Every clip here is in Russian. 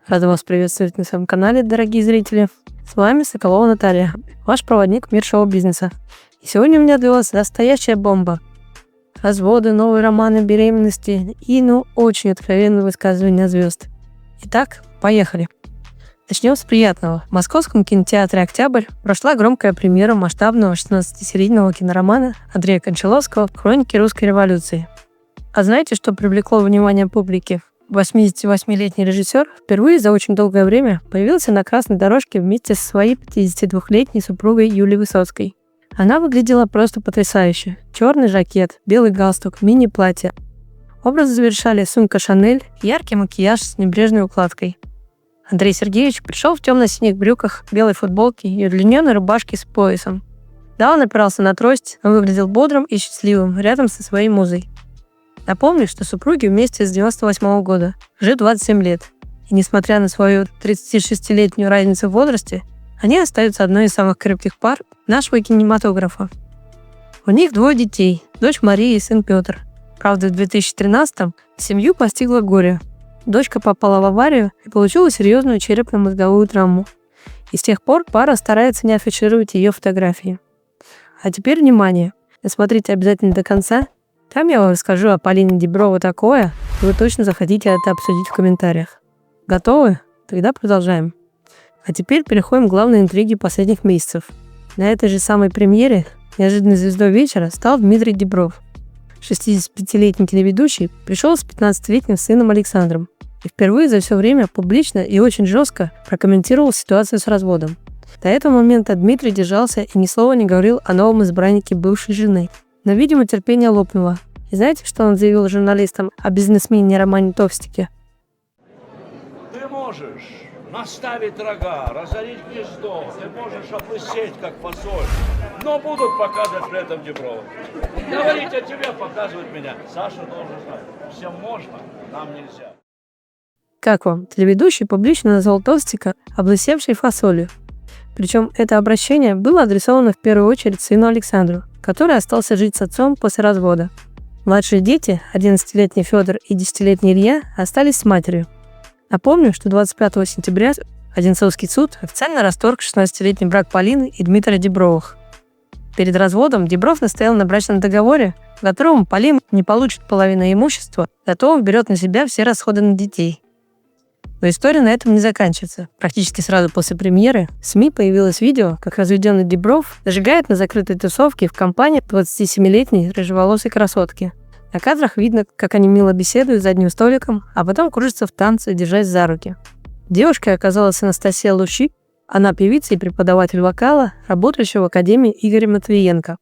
Рада вас приветствовать на своем канале, дорогие зрители. С вами Соколова Наталья, ваш проводник в мир шоу-бизнеса. И сегодня у меня для вас настоящая бомба. Разводы, новые романы, беременности и, очень откровенные высказывания звезд. Итак, поехали. Начнем с приятного. В Московском кинотеатре «Октябрь» прошла громкая премьера масштабного 16-серийного киноромана Андрея Кончаловского «Хроники русской революции». А знаете, что привлекло внимание публики? 88-летний режиссер впервые за очень долгое время появился на красной дорожке вместе со своей 52-летней супругой Юлией Высоцкой. Она выглядела просто потрясающе. Черный жакет, белый галстук, мини-платье. Образ завершали сумка Шанель, яркий макияж с небрежной укладкой. Андрей Сергеевич пришел в темно-синих брюках, белой футболке и удлиненной рубашке с поясом. Да, он опирался на трость, но выглядел бодрым и счастливым рядом со своей музой. Напомню, что супруги вместе с 98 года, уже 27 лет. И несмотря на свою 36-летнюю разницу в возрасте, они остаются одной из самых крепких пар нашего кинематографа. У них 2 детей, дочь Мария и сын Петр. Правда, в 2013-м семью постигло горе. Дочка попала в аварию и получила серьезную черепно-мозговую травму. И с тех пор пара старается не афишировать ее фотографии. А теперь внимание! Смотрите обязательно до конца. Там я вам расскажу о Полине Диброво такое, и вы точно захотите это обсудить в комментариях. Готовы? Тогда продолжаем. А теперь переходим к главной интриге последних месяцев. На этой же самой премьере неожиданной звездой вечера стал Дмитрий Дибров. 65-летний телеведущий пришел с 15-летним сыном Александром и впервые за все время публично и очень жестко прокомментировал ситуацию с разводом. До этого момента Дмитрий держался и ни слова не говорил о новом избраннике бывшей жены. Но, видимо, терпение лопнуло. И знаете, что он заявил журналистам о бизнесмене Романе Товстике? Ты можешь наставить рога, разорить гнездо, ты можешь опустить, как фасоль, но будут показывать при этом Диброва. Говорить о тебе, показывать меня. Саша должен знать, всем можно, нам нельзя. Как вам? Телеведущий публично назвал Товстика облысевшей фасолью. Причем это обращение было адресовано в первую очередь сыну Александру, который остался жить с отцом после развода. Младшие дети, 11-летний Федор и 10-летний Илья, остались с матерью. Напомню, что 25 сентября Одинцовский суд официально расторг 16-летний брак Полины и Дмитрия Дибровых. Перед разводом Дибров настоял на брачном договоре, в котором Полина не получит половину имущества, зато он берет на себя все расходы на детей. Но история на этом не заканчивается. Практически сразу после премьеры в СМИ появилось видео, как разведенный Дибров зажигает на закрытой тусовке в компании 27-летней рыжеволосой красотки. На кадрах видно, как они мило беседуют за одним столиком, а потом кружатся в танце, держась за руки. Девушкой оказалась Анастасия Лущик. Она певица и преподаватель вокала, работающая в Академии Игоря Матвиенко.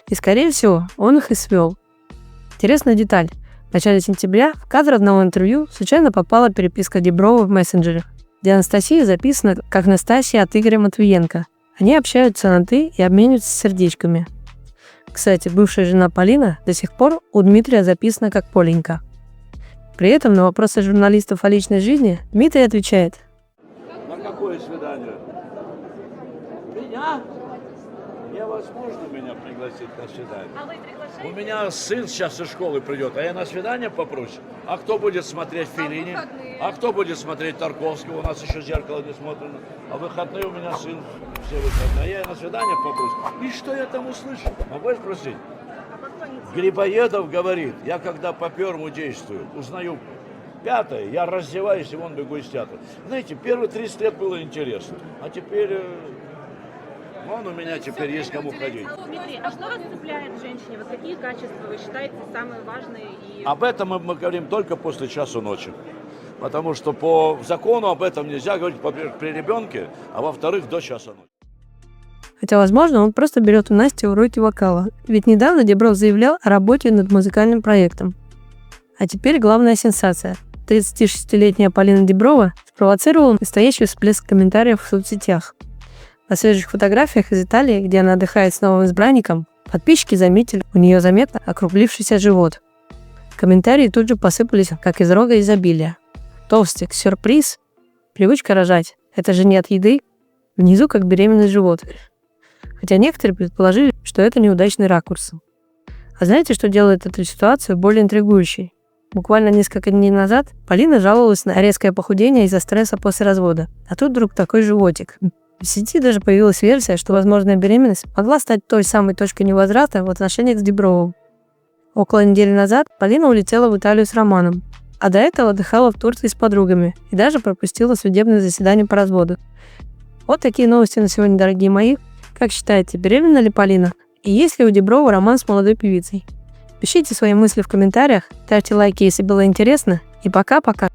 И, скорее всего, он их и свел. Интересная деталь. В начале сентября в кадр одного интервью случайно попала переписка Диброва в мессенджере, где Анастасия записана как Настасья от Игоря Матвиенко. Они общаются на «ты» и обмениваются сердечками. Кстати, бывшая жена Полина до сих пор у Дмитрия записана как Поленька. При этом на вопросы журналистов о личной жизни Дмитрий отвечает: На какое свидание? Меня? Невозможно меня пригласить на свидание. А вы приглашаете? У меня сын сейчас из школы придет, а я на свидание попрусь. А кто будет смотреть Феллини? А кто будет смотреть Тарковского? У нас еще зеркало не смотрено. А выходные у меня сын все выходные. А я на свидание попрусь. И что я там услышу? Могу спросить? Грибоедов говорит, я когда по первому действую, узнаю 5-е, я раздеваюсь и вон бегу из театра. Знаете, первые 30 лет было интересно, а теперь... Вон у меня теперь есть кому ходить. Дмитрий, а что вас цепляет в женщине? Вот какие качества вы считаете самые важные? Об этом мы говорим только после часу ночи. Потому что по закону об этом нельзя говорить при ребенке, а во-вторых, до часа ночи. Хотя, возможно, он просто берет у Насти уроки вокала. Ведь недавно Дибров заявлял о работе над музыкальным проектом. А теперь главная сенсация. 36-летняя Полина Диброва спровоцировала настоящий всплеск комментариев в соцсетях. На свежих фотографиях из Италии, где она отдыхает с новым избранником, подписчики заметили у нее заметно округлившийся живот. Комментарии тут же посыпались, как из рога изобилия. Толстик, сюрприз, привычка рожать. Это же не от еды. Внизу как беременный живот. Хотя некоторые предположили, что это неудачный ракурс. А знаете, что делает эту ситуацию более интригующей? Буквально несколько дней назад Полина жаловалась на резкое похудение из-за стресса после развода. А тут вдруг такой животик. В сети даже появилась версия, что возможная беременность могла стать той самой точкой невозврата в отношениях с Дибровым. Около недели назад Полина улетела в Италию с Романом, а до этого отдыхала в Турции с подругами и даже пропустила судебное заседание по разводу. Вот такие новости на сегодня, дорогие мои. Как считаете, беременна ли Полина? И есть ли у Диброва роман с молодой певицей? Пишите свои мысли в комментариях, ставьте лайки, если было интересно. И пока-пока.